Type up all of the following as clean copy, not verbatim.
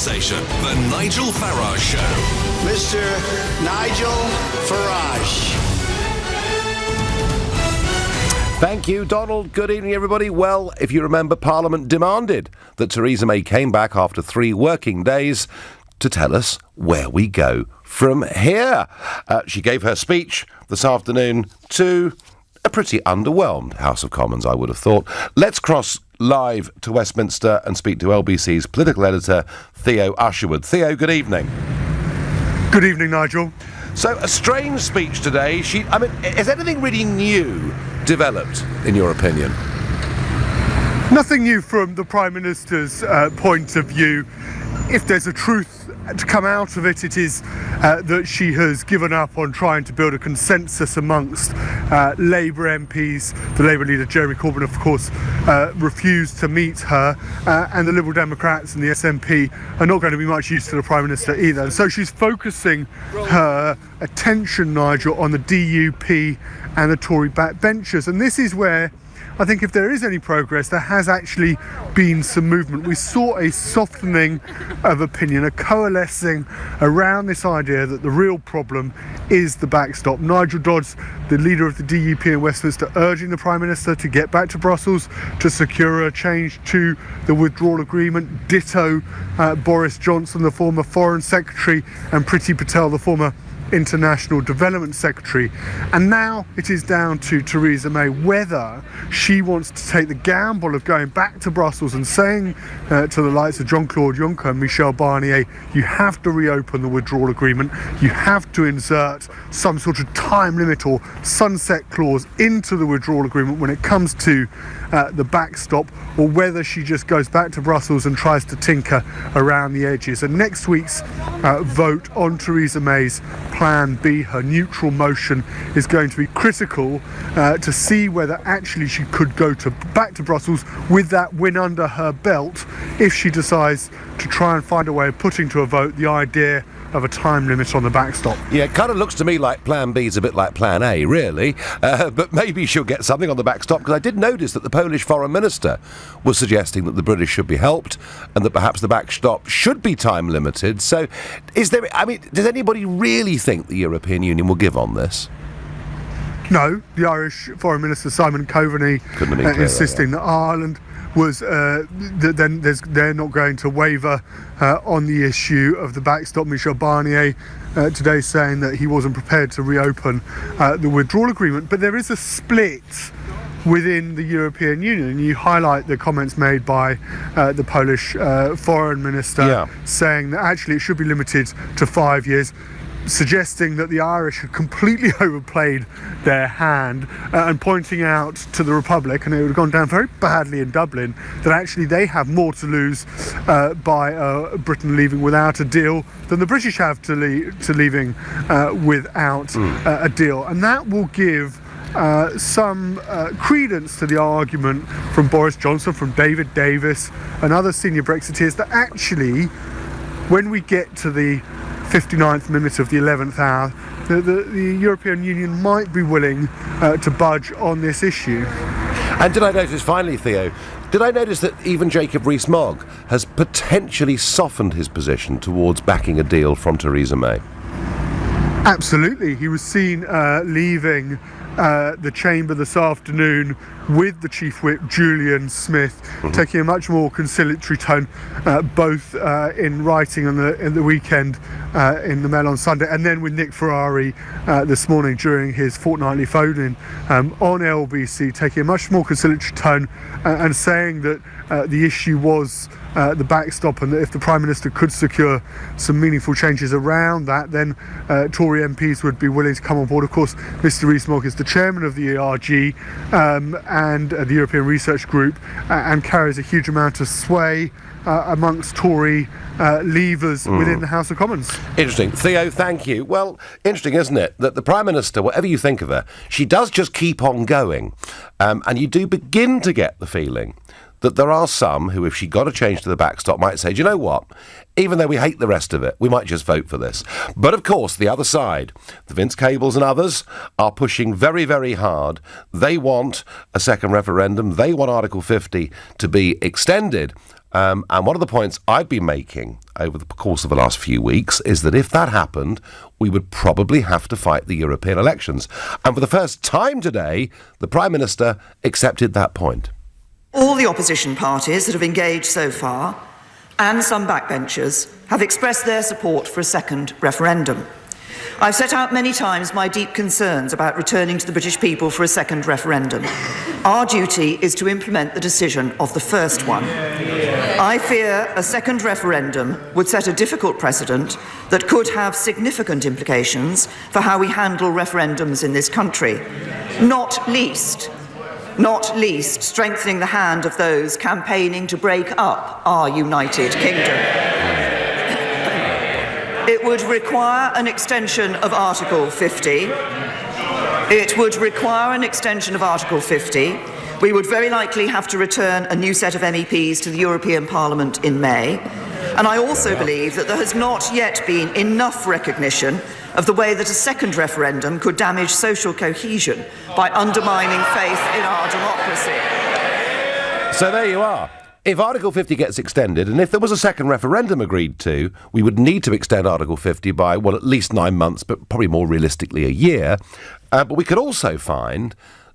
conversation. The Nigel Farage Show. Mr. Nigel Farage. Thank you, Donald. Good evening, everybody. Well, if you remember, Parliament demanded that Theresa May came back after 3 working days to tell us where we go from here. She gave her speech this afternoon to a pretty underwhelmed House of Commons, I would have thought. Let's cross live to Westminster and speak to LBC's political editor, Theo Usherwood. Theo, good evening. Good evening, Nigel. So, a strange speech today. Is anything really new developed, in your opinion? Nothing new from the Prime Minister's point of view. If there's a truth to come out of it, it is that she has given up on trying to build a consensus amongst Labour MPs. The Labour leader, Jeremy Corbyn, of course, refused to meet her, and the Liberal Democrats and the SNP are not going to be much use to the Prime Minister either. And so she's focusing her attention, Nigel, on the DUP and the Tory backbenchers. And this is where I think if there is any progress, there has actually been some movement. We saw a softening of opinion, a coalescing around this idea that the real problem is the backstop. Nigel Dodds, the leader of the DUP in Westminster, urging the Prime Minister to get back to Brussels to secure a change to the withdrawal agreement. Ditto Boris Johnson, the former Foreign Secretary, and Priti Patel, the former International Development Secretary. And now it is down to Theresa May whether she wants to take the gamble of going back to Brussels and saying to the likes of Jean-Claude Juncker and Michel Barnier, you have to reopen the withdrawal agreement, you have to insert some sort of time limit or sunset clause into the withdrawal agreement when it comes to the backstop, or whether she just goes back to Brussels and tries to tinker around the edges. And next week's vote on Theresa May's Plan B, her neutral motion, is going to be critical to see whether actually she could go back to Brussels with that win under her belt if she decides to try and find a way of putting to a vote the idea of a time limit on the backstop. Yeah, it kind of looks to me like Plan B is a bit like Plan A, really. But maybe she'll get something on the backstop, because I did notice that the Polish Foreign Minister was suggesting that the British should be helped and that perhaps the backstop should be time limited. So, does anybody really think the European Union will give on this? No, the Irish Foreign Minister Simon Coveney insisting that Ireland was they're not going to waver on the issue of the backstop. Michel Barnier today saying that he wasn't prepared to reopen the withdrawal agreement. But there is a split within the European Union, and you highlight the comments made by the Polish Foreign Minister, saying that actually it should be limited to 5 years, suggesting that the Irish had completely overplayed their hand, and pointing out to the Republic, and it would have gone down very badly in Dublin, that actually they have more to lose by Britain leaving without a deal than the British have to leaving without a deal. And that will give some credence to the argument from Boris Johnson, from David Davis and other senior Brexiteers, that actually when we get to the 59th minute of the 11th hour, the European Union might be willing to budge on this issue. And did I notice, finally, Theo, that even Jacob Rees-Mogg has potentially softened his position towards backing a deal from Theresa May? Absolutely. He was seen leaving the chamber this afternoon with the Chief Whip, Julian Smith, taking a much more conciliatory tone, both in writing in the weekend in the Mail on Sunday, and then with Nick Ferrari this morning during his fortnightly phone-in on LBC, taking a much more conciliatory tone and saying that the issue was the backstop, and that if the Prime Minister could secure some meaningful changes around that, then Tory MPs would be willing to come on board. Of course, Mr Rees-Mogg is the chairman of the ERG and the European Research Group, and carries a huge amount of sway amongst Tory levers within the House of Commons. Interesting. Theo, thank you. Well, interesting, isn't it, that the Prime Minister, whatever you think of her, she does just keep on going. And you do begin to get the feeling that there are some who, if she got a change to the backstop, might say, do you know what? Even though we hate the rest of it, we might just vote for this. But of course, the other side, the Vince Cables and others, are pushing very, very hard. They want a second referendum. They want Article 50 to be extended. And one of the points I've been making over the course of the last few weeks is that if that happened, we would probably have to fight the European elections. And for the first time today, the Prime Minister accepted that point. All the opposition parties that have engaged so far, and some backbenchers, have expressed their support for a second referendum. I've set out many times my deep concerns about returning to the British people for a second referendum. Our duty is to implement the decision of the first one. I fear a second referendum would set a difficult precedent that could have significant implications for how we handle referendums in this country, not least strengthening the hand of those campaigning to break up our United Kingdom. It would require an extension of Article 50. We would very likely have to return a new set of MEPs to the European Parliament in May. And I also believe that there has not yet been enough recognition of the way that a second referendum could damage social cohesion by undermining faith in our democracy. So there you are. If Article 50 gets extended, and if there was a second referendum agreed to, we would need to extend Article 50 by, well, at least 9 months, but probably more realistically a year. But we could also find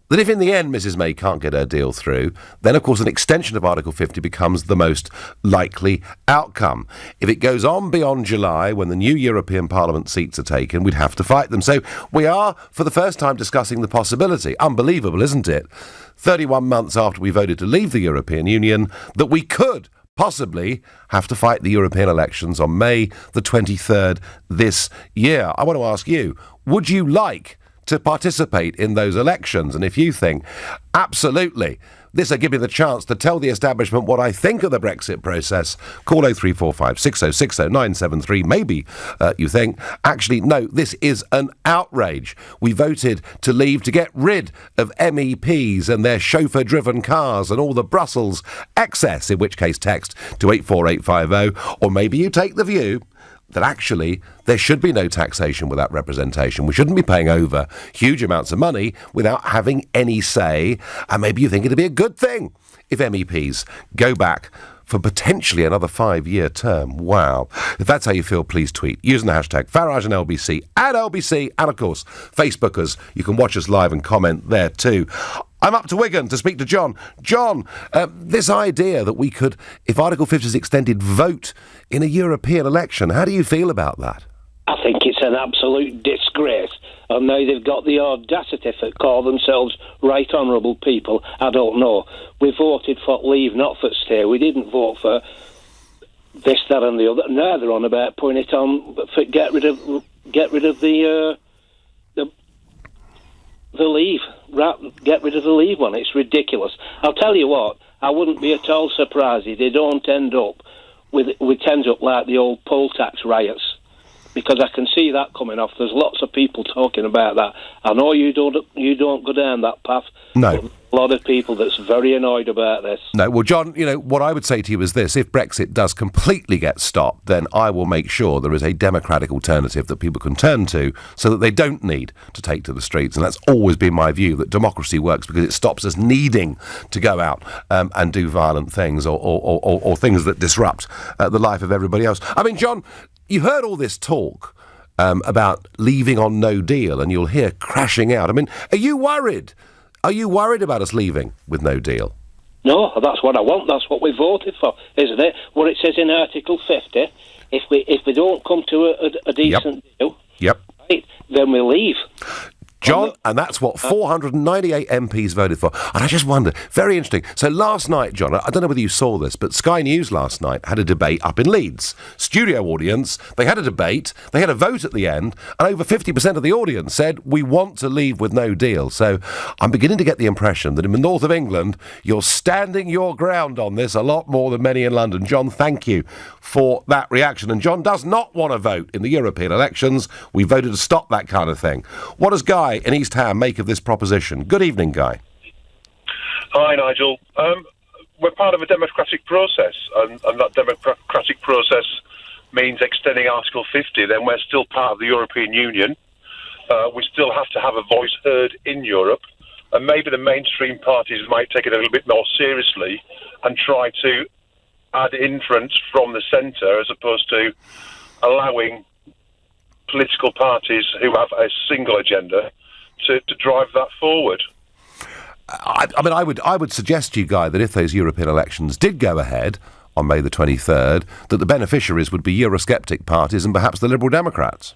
that if in the end Mrs May can't get her deal through, then of course an extension of Article 50 becomes the most likely outcome. If it goes on beyond July, when the new European Parliament seats are taken, we'd have to fight them. So we are, for the first time, discussing the possibility, unbelievable, isn't it, 31 months after we voted to leave the European Union, that we could possibly have to fight the European elections on May the 23rd this year. I want to ask you, would you like to participate in those elections? And if you think, absolutely, this will give me the chance to tell the establishment what I think of the Brexit process, call 0345 6060 973. Maybe you think, actually, no, this is an outrage. We voted to leave to get rid of MEPs and their chauffeur-driven cars and all the Brussels excess, in which case text to 84850. Or maybe you take the view that actually there should be no taxation without representation. We shouldn't be paying over huge amounts of money without having any say. And maybe you think it'd be a good thing if MEPs go back for potentially another 5-year term. Wow. If that's how you feel, please tweet using the hashtag Farage and LBC, at LBC, and of course, Facebookers. You can watch us live and comment there too. I'm up to Wigan to speak to John. John, this idea that we could, if Article 50 is extended, vote in a European election, how do you feel about that? I think it's an absolute disgrace. And now they've got the audacity to call themselves right honourable people. I don't know. We voted for leave, not for stay. We didn't vote for this, that and the other. Now they're on about putting it on for get rid of the leave. Get rid of the leave one. It's ridiculous. I'll tell you what, I wouldn't be at all surprised if they don't end up with like the old poll tax riots, because I can see that coming off. There's lots of people talking about that. I know you don't go down that path. No. But a lot of people that's very annoyed about this. No, well, John, you know, what I would say to you is this. If Brexit does completely get stopped, then I will make sure there is a democratic alternative that people can turn to so that they don't need to take to the streets. And that's always been my view, that democracy works because it stops us needing to go out and do violent things or things that disrupt the life of everybody else. I mean, John, you heard all this talk about leaving on no deal, and you'll hear crashing out. I mean, are you worried? Are you worried about us leaving with no deal? No, that's what I want. That's what we voted for, isn't it? What it says in Article 50, if we don't come to a decent deal, right, then we leave. John, and that's what 498 MPs voted for. And I just wonder, very interesting. So last night, John, I don't know whether you saw this, but Sky News last night had a debate up in Leeds. Studio audience, they had a debate, they had a vote at the end, and over 50% of the audience said, we want to leave with no deal. So I'm beginning to get the impression that in the north of England, you're standing your ground on this a lot more than many in London. John, thank you for that reaction. And John does not want to vote in the European elections. We voted to stop that kind of thing. What does Guy in East Ham make of this proposition? Good evening, Guy. Hi, Nigel. We're part of a democratic process, and that democratic process means extending Article 50. Then we're still part of the European Union. We still have to have a voice heard in Europe, and maybe the mainstream parties might take it a little bit more seriously and try to add inference from the centre as opposed to allowing political parties who have a single agenda to drive that forward. I would suggest to you, Guy, that if those European elections did go ahead on May the 23rd, that the beneficiaries would be Eurosceptic parties and perhaps the Liberal Democrats.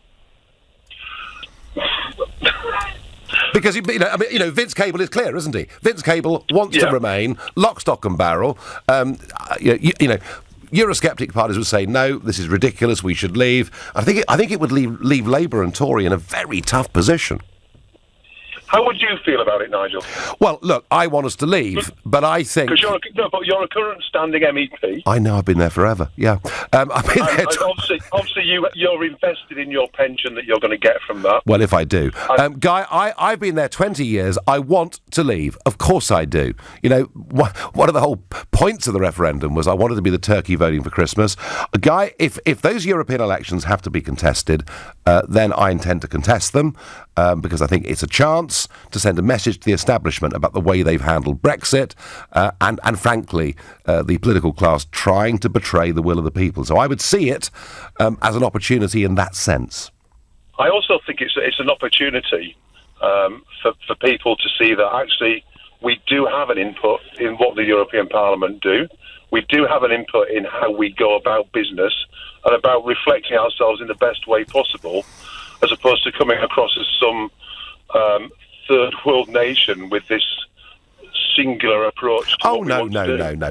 Because, Vince Cable is clear, isn't he? Vince Cable wants to remain lock, stock and barrel. Eurosceptic parties would say, no, this is ridiculous, we should leave. I think it would leave Labour and Tory in a very tough position. How would you feel about it, Nigel? Well, look, I want us to leave, but I think... Because you're a current standing MEP. I know, I've been there forever, yeah. I've been there... Obviously, you're invested in your pension that you're going to get from that. Well, if I do. Guy, I've been there 20 years. I want to leave. Of course I do. You know, one of the whole points of the referendum was I wanted to be the turkey voting for Christmas. Guy, if those European elections have to be contested, then I intend to contest them, because I think it's a chance to send a message to the establishment about the way they've handled Brexit and frankly, the political class trying to betray the will of the people. So I would see it as an opportunity in that sense. I also think it's an opportunity for people to see that actually we do have an input in what the European Parliament do. We do have an input in how we go about business and about reflecting ourselves in the best way possible, as opposed to coming across as some third world nation with this singular approach to no,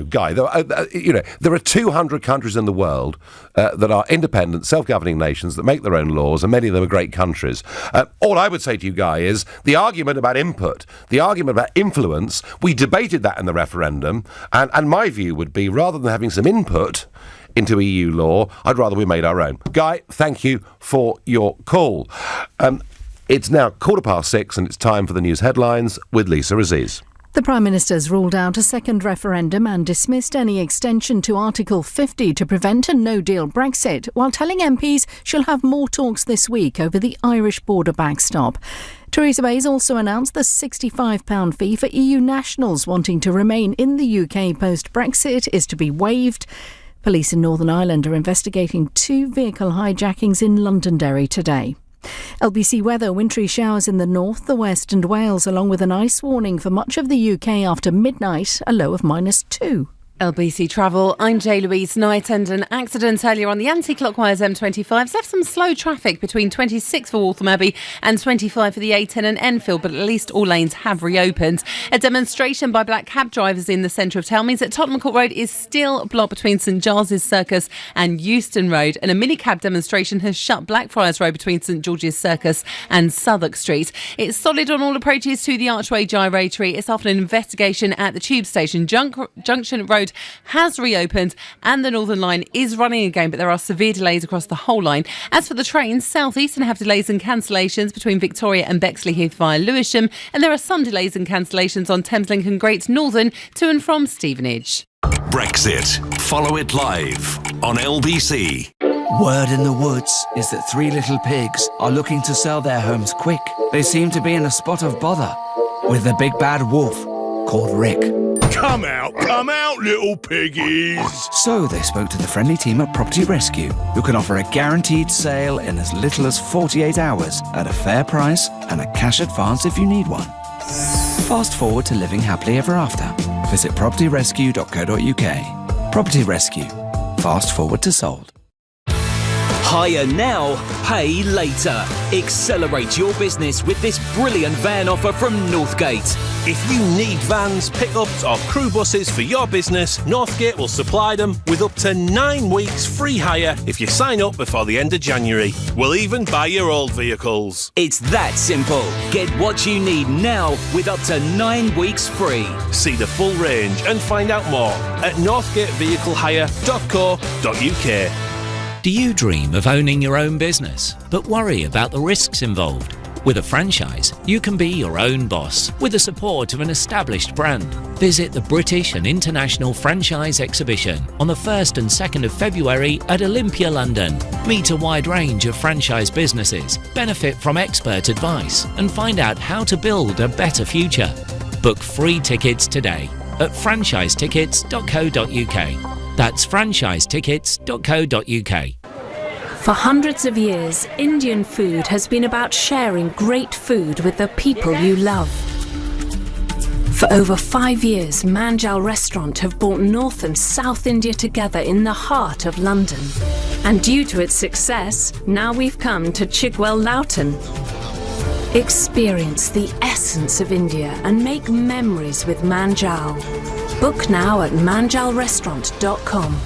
Guy. There are 200 countries in the world that are independent, self-governing nations that make their own laws, and many of them are great countries. All I would say to you, Guy, is the argument about input, the argument about influence, we debated that in the referendum, and my view would be, rather than having some input into EU law, I'd rather we made our own. Guy, thank you for your call. It's now 6:15 and it's time for the news headlines with Lisa Aziz. The Prime Minister's ruled out a second referendum and dismissed any extension to Article 50 to prevent a no-deal Brexit, while telling MPs she'll have more talks this week over the Irish border backstop. Theresa May's also announced the £65 fee for EU nationals wanting to remain in the UK post-Brexit is to be waived. Police in Northern Ireland are investigating 2 vehicle hijackings in Londonderry today. LBC weather, wintry showers in the north, the west and Wales, along with an ice warning for much of the UK after midnight, a low of -2. LBC Travel, I'm Louise Knight, and an accident earlier on the anti-clockwise M25 left some slow traffic between 26 for Waltham Abbey and 25 for the A10 and Enfield, but at least all lanes have reopened. A demonstration by black cab drivers in the centre of town means that Tottenham Court Road is still blocked between St Giles's Circus and Euston Road, and a minicab demonstration has shut Blackfriars Road between St George's Circus and Southwark Street. It's solid on all approaches to the Archway Gyratory. It's after an investigation at the tube station. Junction Road has reopened and the Northern Line is running again, but there are severe delays across the whole line. As for the trains, South Eastern have delays and cancellations between Victoria and Bexley Heath via Lewisham, and there are some delays and cancellations on Thameslink and Great Northern to and from Stevenage. Brexit. Follow it live on LBC. Word in the woods is that 3 little pigs are looking to sell their homes quick. They seem to be in a spot of bother with a big bad wolf called Rick. Come out, little piggies! So they spoke to the friendly team at Property Rescue, who can offer a guaranteed sale in as little as 48 hours at a fair price and a cash advance if you need one. Fast forward to living happily ever after. Visit propertyrescue.co.uk. Property Rescue. Fast forward to sold. Hire now, pay later. Accelerate your business with this brilliant van offer from Northgate. If you need vans, pickups or crew buses for your business, Northgate will supply them with up to 9 weeks free hire if you sign up before the end of January. We'll even buy your old vehicles. It's that simple. Get what you need now with up to 9 weeks free. See the full range and find out more at northgatevehiclehire.co.uk. Do you dream of owning your own business, but worry about the risks involved? With a franchise, you can be your own boss with the support of an established brand. Visit the British and International Franchise Exhibition on the 1st and 2nd of February at Olympia, London. Meet a wide range of franchise businesses, benefit from expert advice, and find out how to build a better future. Book free tickets today. at franchisetickets.co.uk. That's franchisetickets.co.uk. For hundreds of years, Indian food has been about sharing great food with the people you love. For over 5 years, Manjal Restaurant have brought North and South India together in the heart of London. And due to its success, now we've come to Chigwell Loughton. Experience the essence of India and make memories with Manjal. Book now at manjalrestaurant.com.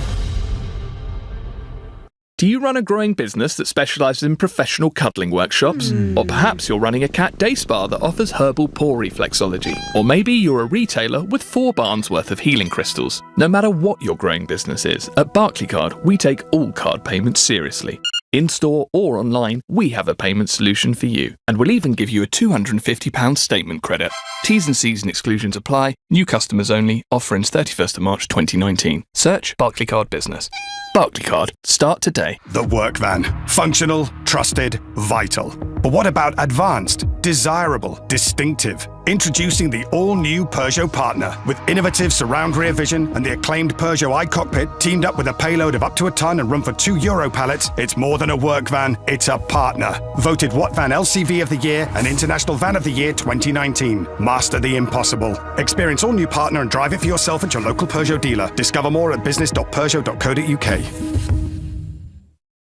Do you run a growing business that specialises in professional cuddling workshops? Or perhaps you're running a cat day spa that offers herbal paw reflexology? Or maybe you're a retailer with 4 barns worth of healing crystals? No matter what your growing business is, at Barclaycard we take all card payments seriously. In-store or online, we have a payment solution for you. And we'll even give you a £250 statement credit. T's and C's and exclusions apply. New customers only. Offer ends 31st of March 2019. Search Barclaycard Business. Barclaycard. Start today. The work van. Functional, trusted, vital. But what about advanced, desirable, distinctive? Introducing the all-new Peugeot Partner with innovative surround rear vision and the acclaimed Peugeot iCockpit teamed up with a payload of up to a tonne and room for 2 Euro pallets. It's more than a work van, it's a partner. Voted Watt Van LCV of the Year and International Van of the Year 2019. Master the impossible. Experience all new Partner and drive it for yourself at your local Peugeot dealer. Discover more at business.peugeot.co.uk.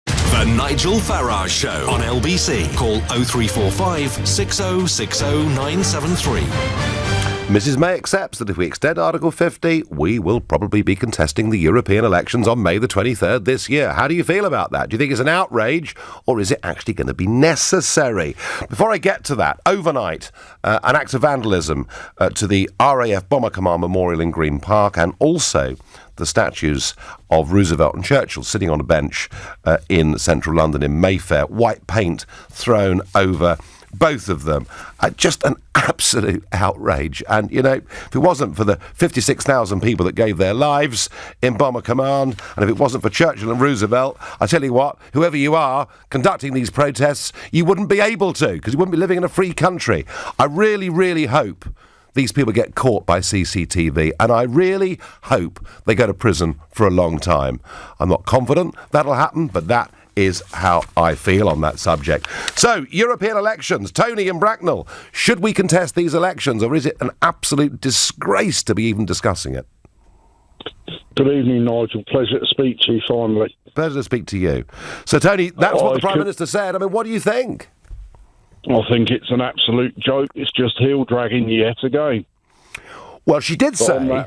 The Nigel Farage Show on LBC. Call 0345 6060 973. Mrs May accepts that if we extend Article 50, we will probably be contesting the European elections on May the 23rd this year. How do you feel about that? Do you think it's an outrage, or is it actually going to be necessary? Before I get to that, overnight, an act of vandalism to the RAF Bomber Command Memorial in Green Park, and also the statues of Roosevelt and Churchill sitting on a bench in central London in Mayfair. White paint thrown over both of them. Just an absolute outrage. And, you know, if it wasn't for the 56,000 people that gave their lives in Bomber Command, and if it wasn't for Churchill and Roosevelt, I tell you what, whoever you are conducting these protests, you wouldn't be able to, because you wouldn't be living in a free country. I really, really hope these people get caught by CCTV, and I really hope they go to prison for a long time. I'm not confident that'll happen, but that is how I feel on that subject. So, European elections. Tony in Bracknell. Should we contest these elections, or is it an absolute disgrace to be even discussing it? Good evening, Nigel. Pleasure to speak to you finally. Pleasure to speak to you. So, Tony, that's what the Prime Minister said. I mean, what do you think? I think it's an absolute joke. It's just heel-dragging yet again. Well, she did say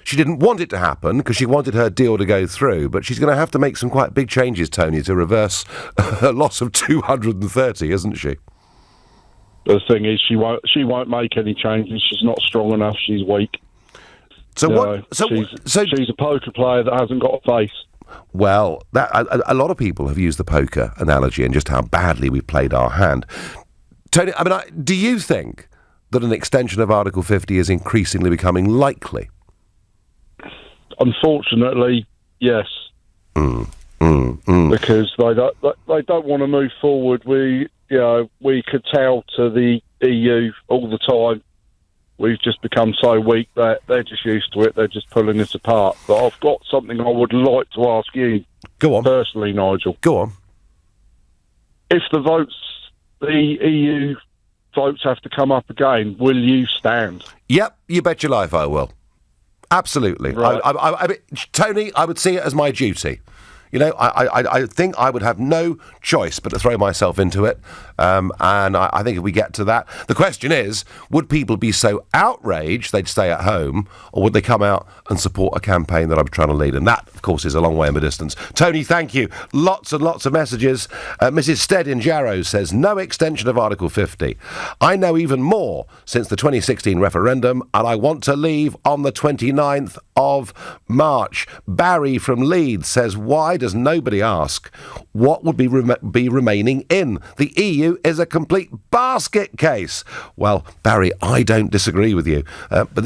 she didn't want it to happen because she wanted her deal to go through, but she's going to have to make some quite big changes, Tony, to reverse a loss of 230, isn't she? The thing is, she won't make any changes. She's not strong enough. She's weak. So she's a poker player that hasn't got a face. Well, a lot of people have used the poker analogy and just how badly we played our hand. Tony, I mean, do you think that an extension of Article 50 is increasingly becoming likely? Unfortunately, yes. Because they don't want to move forward. We could tell to the EU all the time. We've just become so weak that they're just used to it. They're just pulling us apart. But I've got something I would like to ask you. Go on. Personally, Nigel. Go on. If the EU votes have to come up again, will you stand? Yep, you bet your life I will. Absolutely. Right. I mean, Tony, I would see it as my duty. You know, I think I would have no choice but to throw myself into it. And I think if we get to that, the question is, would people be so outraged they'd stay at home, or would they come out and support a campaign that I'm trying to lead? And that, of course, is a long way in the distance. Tony, thank you. Lots and lots of messages. Mrs. Stead in Jarrow says, no extension of Article 50. I know even more since the 2016 referendum, and I want to leave on the 29th of March. Barry from Leeds says, why does nobody ask what would be remaining in? The EU is a complete basket case. Well, Barry, I don't disagree with you. But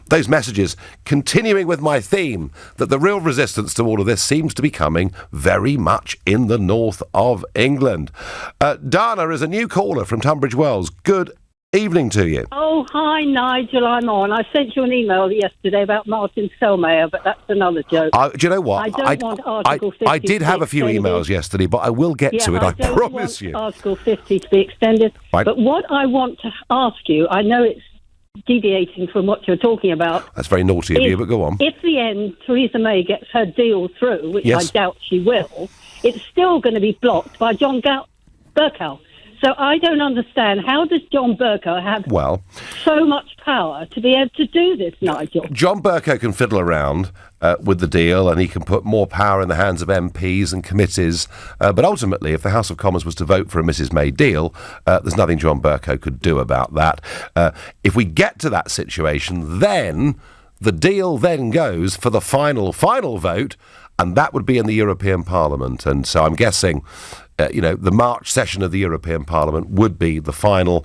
those messages, continuing with my theme, that the real resistance to all of this seems to be coming very much in the north of England. Dana is a new caller from Tunbridge Wells. Good evening to you. Oh, hi, Nigel, I'm on. I sent you an email yesterday about Martin Selmayr, but that's another joke. Do you know what? I don't want Article 50 I did have a few extended. emails yesterday, but I will get to it, I promise you. Article 50 to be extended. Right. But what I want to ask you, I know it's deviating from what you're talking about. That's very naughty of you, but go on. If the end Theresa May gets her deal through, which Yes. I doubt she will, it's still going to be blocked by John Bercow. So I don't understand, how does John Bercow have so much power to be able to do this, Nigel? John Bercow can fiddle around with the deal, and he can put more power in the hands of MPs and committees. But ultimately, if the House of Commons was to vote for a Mrs May deal, there's nothing John Bercow could do about that. If we get to that situation, then the deal then goes for the final vote, and that would be in the European Parliament. And so I'm guessing, the March session of the European Parliament would be the final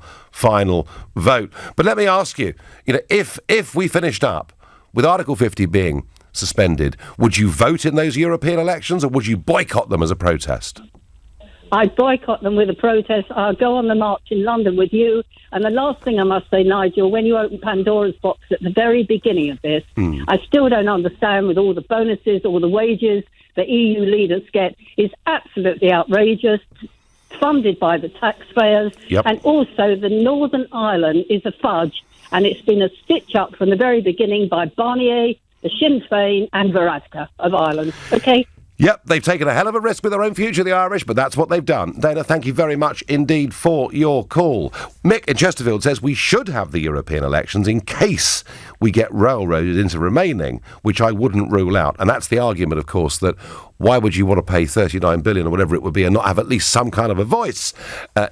vote. But let me ask you, if we finished up with Article 50 being suspended, would you vote in those European elections, or would you boycott them as a protest? I'd boycott them with a protest. I'll go on the march in London with you. And the last thing I must say, Nigel, when you open Pandora's box at the very beginning of this, I still don't understand, with all the bonuses, all the wages the EU leaders get, is absolutely outrageous, funded by the taxpayers. Yep. And also the Northern Ireland is a fudge, and it's been a stitch-up from the very beginning by Barnier, the Sinn Féin and Varadkar of Ireland. OK? Yep, they've taken a hell of a risk with their own future, the Irish, but that's what they've done. Dana, thank you very much indeed for your call. Mick in Chesterfield says we should have the European elections in case we get railroaded into remaining, which I wouldn't rule out. And that's the argument, of course, that why would you want to pay 39 billion or whatever it would be and not have at least some kind of a voice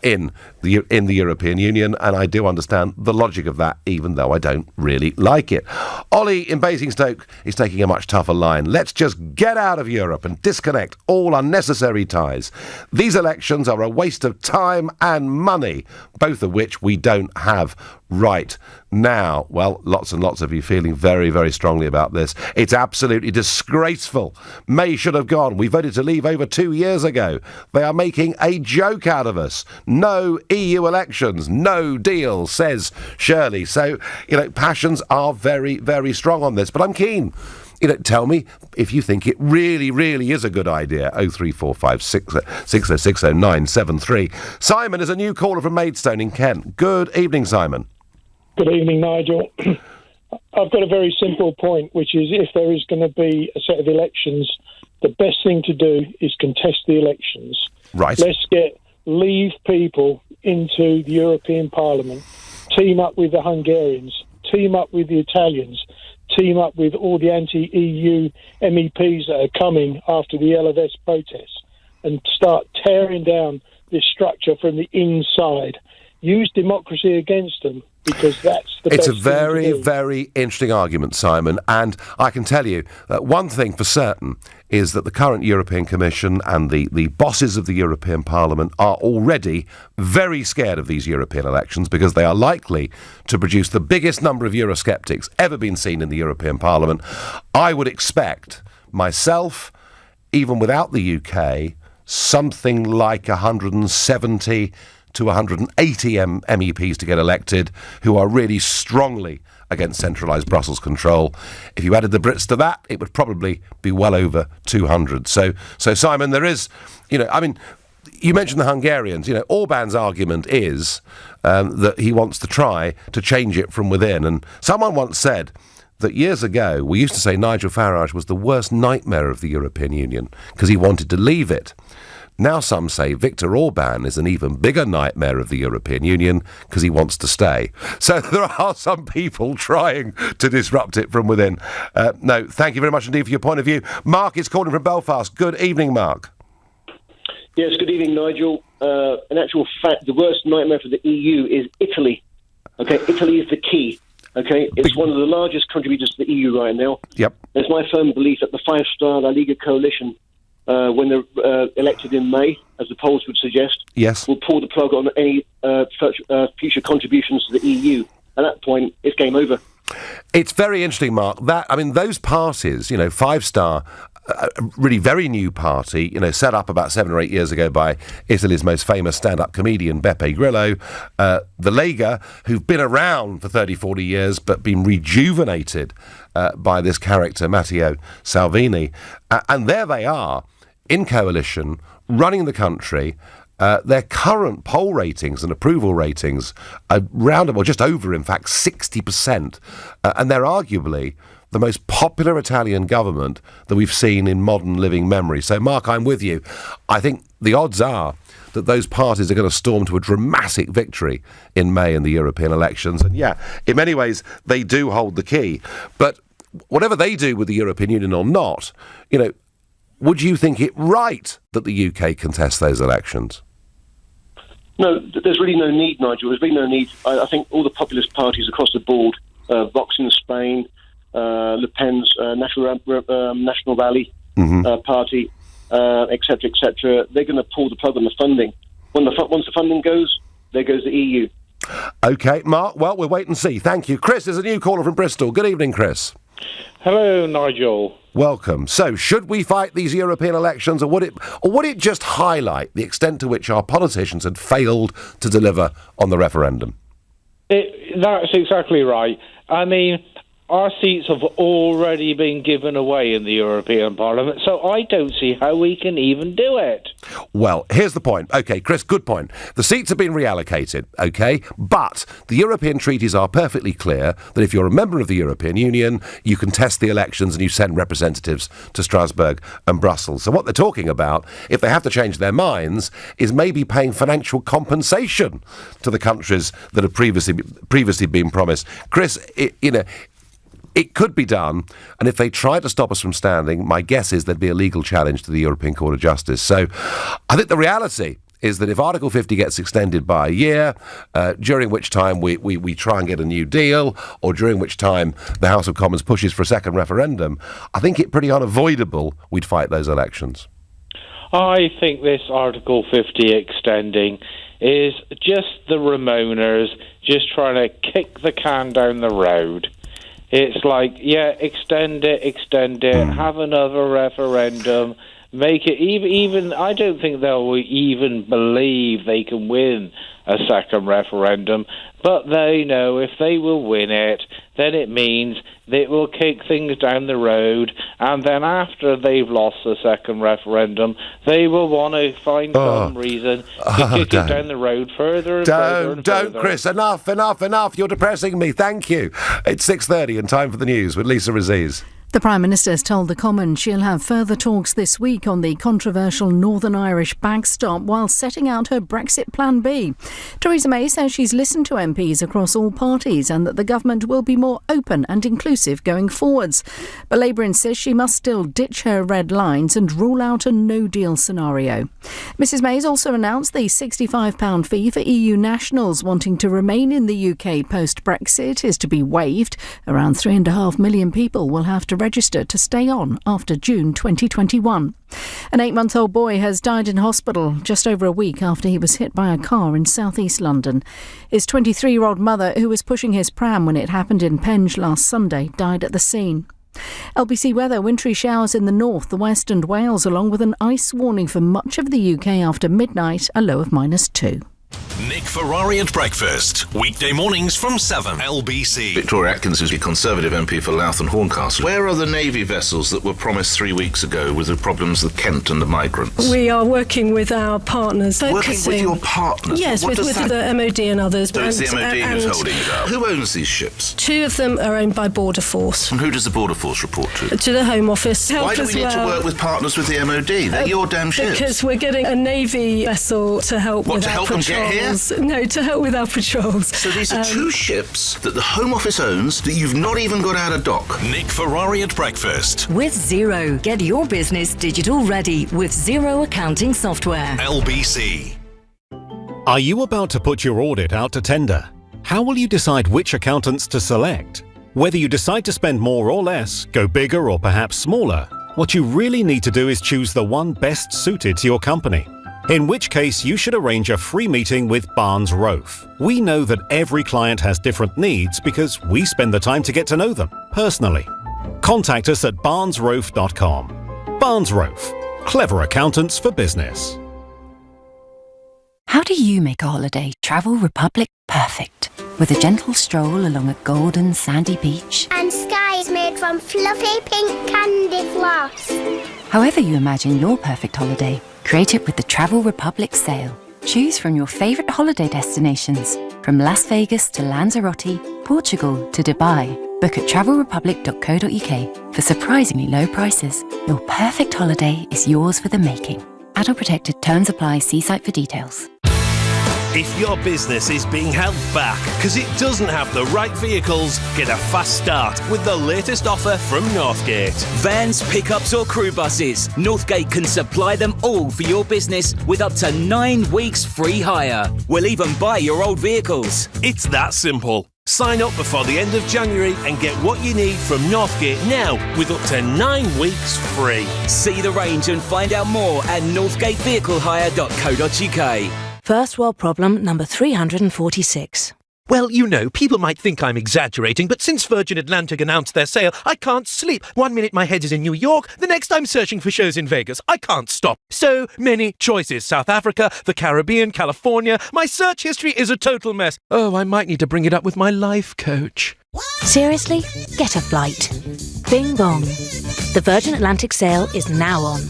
in the European Union? And I do understand the logic of that, even though I don't really like it. Ollie in Basingstoke is taking a much tougher line. Let's just get out of Europe and disconnect all unnecessary ties. These elections are a waste of time and money, both of which we don't have right now. Well, lots and lots of you feeling very, very strongly about this. It's absolutely disgraceful. May should have gone. We voted to leave over 2 years ago. They are making a joke out of us. No EU elections, no deal, says Shirley. So, passions are very, very strong on this. But I'm keen. Tell me if you think it really, really is a good idea. 0345 6060 973. Simon is a new caller from Maidstone in Kent. Good evening, Simon. Good evening, Nigel. I've got a very simple point, which is if there is going to be a set of elections, the best thing to do is contest the elections. Right. Let's get Leave people into the European Parliament, team up with the Hungarians, team up with the Italians, team up with all the anti-EU MEPs that are coming after the LFS protests, and start tearing down this structure from the inside. Use democracy against them, because that's the best It's a thing very, to do. very interesting argument, Simon, and I can tell you that one thing for certain is that the current European Commission and the bosses of the European Parliament are already very scared of these European elections, because they are likely to produce the biggest number of Eurosceptics ever been seen in the European Parliament. I would expect myself, even without the UK, something like 170 to 180 MEPs to get elected who are really strongly against centralised Brussels control. If you added the Brits to that, it would probably be well over 200. So Simon, there is, you mentioned the Hungarians. Orban's argument is that he wants to try to change it from within. And someone once said that years ago, we used to say Nigel Farage was the worst nightmare of the European Union because he wanted to leave it. Now some say Viktor Orban is an even bigger nightmare of the European Union because he wants to stay. So there are some people trying to disrupt it from within. No, thank you very much indeed for your point of view. Mark is calling from Belfast. Good evening, Mark. Yes, good evening, Nigel. In actual fact, the worst nightmare for the EU is Italy. Okay, Italy is the key. Okay, it's one of the largest contributors to the EU right now. Yep. It's my firm belief that the five-star La Liga coalition, when they're elected in May, as the polls would suggest, yes, will pull the plug on any future contributions to the EU. At that point, it's game over. It's very interesting, Mark. Those parties, Five Star, really very new party, set up about 7 or 8 years ago by Italy's most famous stand-up comedian, Beppe Grillo. The Lega, who've been around for 30, 40 years, but been rejuvenated by this character, Matteo Salvini. And there they are, in coalition, running the country. Their current poll ratings and approval ratings are just over, in fact, 60%. And they're arguably the most popular Italian government that we've seen in modern living memory. So, Mark, I'm with you. I think the odds are that those parties are going to storm to a dramatic victory in May in the European elections. And yeah, in many ways, they do hold the key. But whatever they do with the European Union or not, would you think it right that the UK contest those elections? No, there's really no need, Nigel. There's really no need. I think all the populist parties across the board, Vox in Spain, Le Pen's National Rally party, etc., they're going to pull the plug on the funding. Once the funding goes, there goes the EU. OK, Mark, well, we'll wait and see. Thank you. Chris is a new caller from Bristol. Good evening, Chris. Hello, Nigel. Welcome. So, should we fight these European elections, or would it just highlight the extent to which our politicians had failed to deliver on the referendum? That's exactly right. I mean, our seats have already been given away in the European Parliament, so I don't see how we can even do it. Well, here's the point. OK, Chris, good point. The seats have been reallocated, OK? But the European treaties are perfectly clear that if you're a member of the European Union, you contest the elections and you send representatives to Strasbourg and Brussels. So what they're talking about, if they have to change their minds, is maybe paying financial compensation to the countries that have previously been promised. Chris, it could be done, and if they try to stop us from standing, my guess is there'd be a legal challenge to the European Court of Justice. So I think the reality is that if Article 50 gets extended by a year, during which time we try and get a new deal, or during which time the House of Commons pushes for a second referendum, I think it's pretty unavoidable we'd fight those elections. I think this Article 50 extending is just the Ramoners just trying to kick the can down the road. It's like, yeah, extend it, have another referendum, make it even. I don't think they'll even believe they can win a second referendum, but they know if they will win it, then it means that it will kick things down the road, and then after they've lost the second referendum, they will want to find some reason to kick it down the road further and further. Don't, Chris, enough. You're depressing me. Thank you. It's 6:30 and time for the news with Lisa Aziz. The Prime Minister's told the Commons she'll have further talks this week on the controversial Northern Irish backstop while setting out her Brexit Plan B. Theresa May says she's listened to MPs across all parties and that the government will be more open and inclusive going forwards. But Labour insists she must still ditch her red lines and rule out a no-deal scenario. Mrs May's also announced the £65 fee for EU nationals wanting to remain in the UK post-Brexit is to be waived. Around 3.5 million people will have to register to stay on after June 2021. An 8-month-old boy has died in hospital just over a week after he was hit by a car in south-east London. His 23-year-old mother, who was pushing his pram when it happened in Penge last Sunday, died at the scene. LBC weather, wintry showers in the north, the west and Wales, along with an ice warning for much of the UK after midnight, a low of -2. Nick Ferrari at breakfast. Weekday mornings from 7. LBC. Victoria Atkins is the Conservative MP for Louth and Horncastle. Where are the Navy vessels that were promised 3 weeks ago with the problems with Kent and the migrants? We are working with our partners. Working with your partners? Yes, with the MOD and others. So it's the MOD who's holding it up. Who owns these ships? 2 of them are owned by Border Force. And who does the Border Force report to? To the Home Office. Why do we need to work with partners with the MOD? They're your damn ships. Because we're getting a Navy vessel to help with our patrols. Them get here? No, to help with our patrols. So these are 2 ships that the Home Office owns that you've not even got out of dock. Nick Ferrari at breakfast. With Xero, get your business digital ready with Xero accounting software. LBC. Are you about to put your audit out to tender? How will you decide which accountants to select? Whether you decide to spend more or less, go bigger or perhaps smaller, what you really need to do is choose the one best suited to your company. In which case, you should arrange a free meeting with Barnes Rofe. We know that every client has different needs because we spend the time to get to know them personally. Contact us at barnesrofe.com. Barnes Rofe. Clever accountants for business. How do you make a holiday Travel Republic perfect? With a gentle stroll along a golden sandy beach. And skies made from fluffy pink candy floss. However you imagine your perfect holiday, create it with the Travel Republic sale. Choose from your favourite holiday destinations, from Las Vegas to Lanzarote, Portugal to Dubai. Book at travelrepublic.co.uk for surprisingly low prices. Your perfect holiday is yours for the making. Adult protected. Terms apply. See site for details. If your business is being held back because it doesn't have the right vehicles, get a fast start with the latest offer from Northgate. Vans, pickups or crew buses, Northgate can supply them all for your business with up to 9 weeks free hire. We'll even buy your old vehicles. It's that simple. Sign up before the end of January and get what you need from Northgate now with up to 9 weeks free. See the range and find out more at northgatevehiclehire.co.uk. First world problem number 346. Well, you know, people might think I'm exaggerating, but since Virgin Atlantic announced their sale, I can't sleep. 1 minute my head is in New York, the next I'm searching for shows in Vegas. I can't stop. So many choices. South Africa, the Caribbean, California. My search history is a total mess. Oh, I might need to bring it up with my life coach. Seriously? Get a flight. Bing bong. The Virgin Atlantic sale is now on.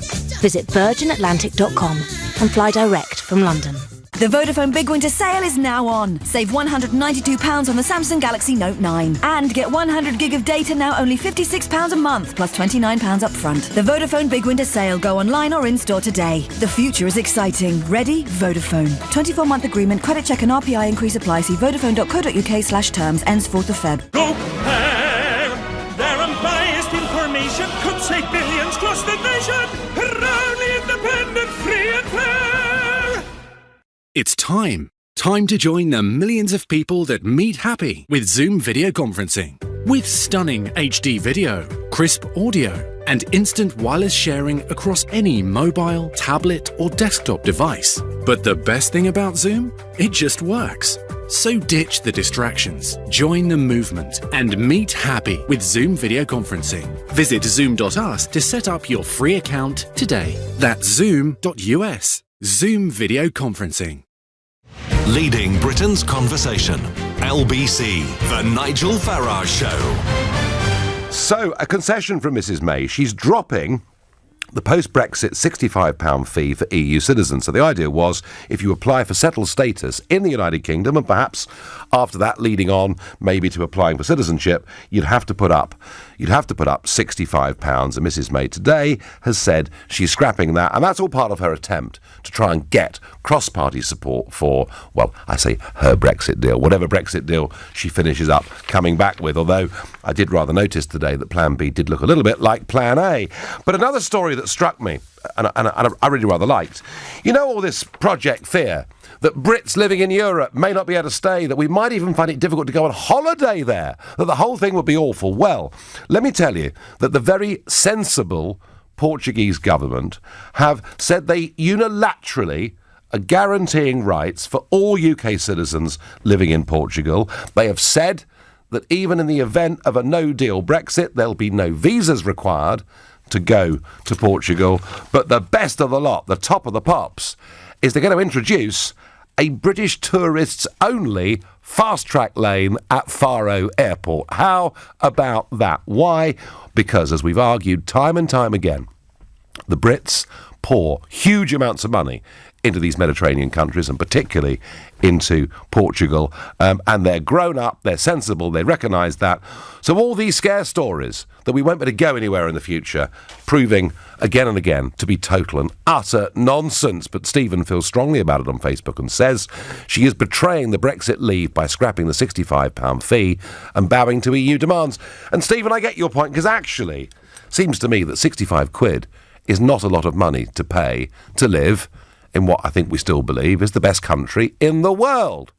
Visit virginatlantic.com and fly direct from London. The Vodafone Big Winter Sale is now on. Save £192 on the Samsung Galaxy Note 9. And get 100 gig of data now only £56 a month, plus £29 up front. The Vodafone Big Winter Sale. Go online or in-store today. The future is exciting. Ready? Vodafone. 24-month agreement. Credit check and RPI increase apply. See vodafone.co.uk/terms. Ends 4th of Feb. Go ahead. Their unbiased information could save billions across the nation. Proudly independent, free and fair. It's time. Time to join the millions of people that meet happy with Zoom video conferencing. With stunning HD video, crisp audio, and instant wireless sharing across any mobile, tablet, or desktop device. But the best thing about Zoom? It just works. So ditch the distractions, join the movement, and meet happy with Zoom video conferencing. Visit zoom.us to set up your free account today. That's zoom.us. Zoom video conferencing. Leading Britain's conversation. LBC, The Nigel Farage Show. So, a concession from Mrs May. She's dropping the post-Brexit £65 fee for EU citizens. So the idea was, if you apply for settled status in the United Kingdom, and perhaps after that leading on maybe to applying for citizenship, you'd have to put up £65. And Mrs May today has said she's scrapping that, and that's all part of her attempt to try and get cross-party support for, well, I say her Brexit deal, whatever Brexit deal she finishes up coming back with, although I did rather notice today that Plan B did look a little bit like Plan A. But another story that struck me, and I really rather liked, you know, all this Project Fear, that Brits living in Europe may not be able to stay, that we might even find it difficult to go on holiday there, that the whole thing would be awful. Well, let me tell you that the very sensible Portuguese government have said they unilaterally are guaranteeing rights for all UK citizens living in Portugal. They have said that even in the event of a no-deal Brexit, there'll be no visas required to go to Portugal. But the best of the lot, the top of the pops, is they're going to introduce a British tourists-only fast-track lane at Faro Airport. How about that? Why? Because, as we've argued time and time again, the Brits pour huge amounts of money into these Mediterranean countries, and particularly into Portugal, and they're grown up, they're sensible, they recognise that. So all these scare stories that we won't be able to go anywhere in the future, proving again and again to be total and utter nonsense. But Stephen feels strongly about it on Facebook and says she is betraying the Brexit leave by scrapping the £65 fee and bowing to EU demands. And Stephen, I get your point, because actually, seems to me that 65 quid is not a lot of money to pay to live in what I think we still believe is the best country in the world.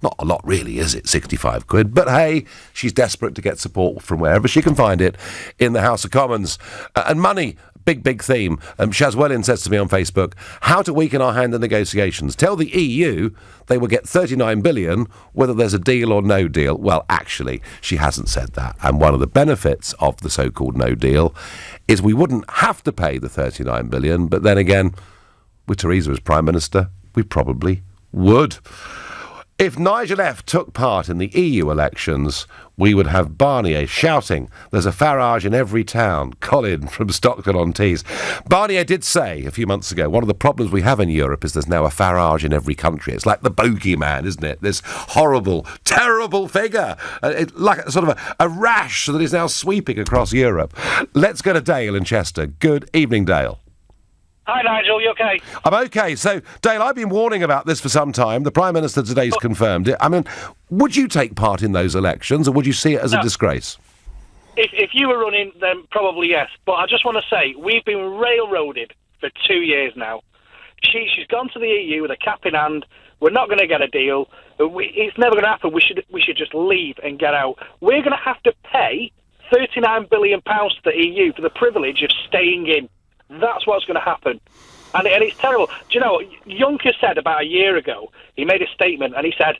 Not a lot really, is it, 65 quid? But hey, she's desperate to get support from wherever she can find it in the House of Commons. And money big theme. Shazwellin says to me on Facebook, how to weaken our hand in negotiations. Tell the EU they will get 39 billion whether there's a deal or no deal. Well, actually, she hasn't said that. And one of the benefits of the so-called no deal is we wouldn't have to pay the 39 billion, but then again, with Theresa as Prime Minister, we probably would. If Nigel F took part in the EU elections, we would have Barnier shouting, there's a Farage in every town. Colin from Stockton-on-Tees. Barnier did say a few months ago, one of the problems we have in Europe is there's now a Farage in every country. It's like the bogeyman, isn't it? This horrible, terrible figure. Like sort of a rash that is now sweeping across Europe. Let's go to Dale in Chester. Good evening, Dale. Hi, Nigel. You okay? I'm okay. So, Dale, I've been warning about this for some time. The Prime Minister today's confirmed it. I mean, would you take part in those elections, or would you see it as a disgrace? If you were running, then probably yes. But I just want to say, we've been railroaded for 2 years now. She's gone to the EU with a cap in hand. We're not going to get a deal. It's never going to happen. We should just leave and get out. We're going to have to pay £39 billion to the EU for the privilege of staying in. That's what's going to happen. And it's terrible. Do you know, Juncker said about a year ago, he made a statement and he said,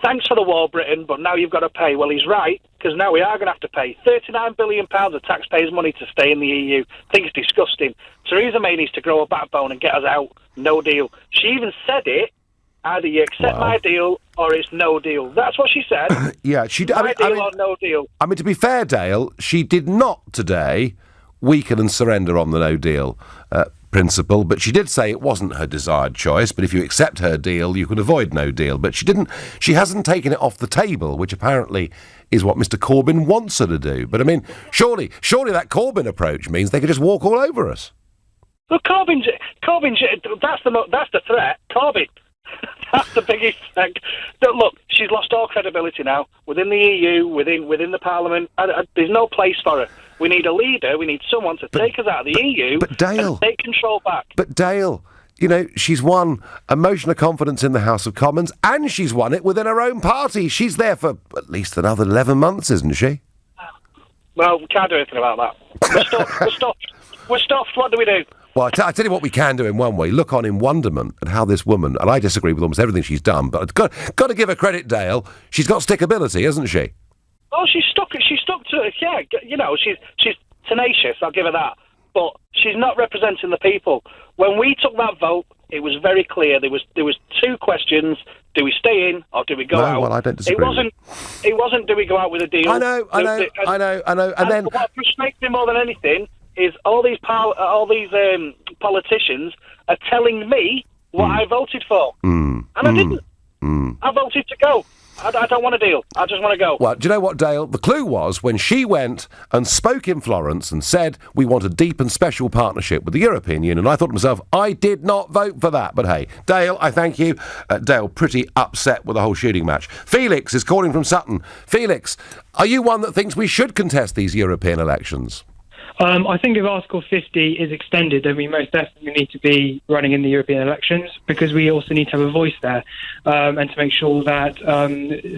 thanks for the war, Britain, but now you've got to pay. Well, he's right, because now we are going to have to pay £39 billion of taxpayers' money to stay in the EU. I think it's disgusting. Theresa May needs to grow a backbone and get us out. No deal. She even said it, either you accept my deal or it's no deal. That's what she said. Yeah, she did. My deal or no deal. I mean, to be fair, Dale, she did not today weaken and surrender on the no deal principle, but she did say it wasn't her desired choice, but if you accept her deal, you can avoid no deal. But she hasn't taken it off the table, which apparently is what Mr. Corbyn wants her to do. But I mean, surely that Corbyn approach means they could just walk all over us. Look, Corbyn, that's the threat. Corbyn. That's the biggest thing. Look, she's lost all credibility now within the EU, within the Parliament. There's no place for her. We need a leader. We need someone to take us out of the EU and take control back. But Dale, you know, she's won a motion of confidence in the House of Commons, and she's won it within her own party. She's there for at least another 11 months, isn't she? Well, we can't do anything about that. We're stopped. What do we do? Well, I tell you what we can do in one way. Look on in wonderment at how this woman, and I disagree with almost everything she's done, but I've got to give her credit, Dale. She's got stickability, hasn't she? Oh, she's stuck to it. Yeah, you know, she's tenacious. I'll give her that. But she's not representing the people. When we took that vote, it was very clear. There was two questions: do we stay in or do we go out? Well, I don't disagree. It wasn't. Do we go out with a deal? I know. And then what frustrates me more than anything is all these politicians are telling me what I voted for, and I didn't. I voted to go. I don't want a deal. I just want to go. Well, do you know what, Dale? The clue was when she went and spoke in Florence and said we want a deep and special partnership with the European Union. I thought to myself, I did not vote for that. But hey, Dale, I thank you. Dale, pretty upset with the whole shooting match. Felix is calling from Sutton. Felix, are you one that thinks we should contest these European elections? I think if Article 50 is extended, then we most definitely need to be running in the European elections, because we also need to have a voice there, and to make sure that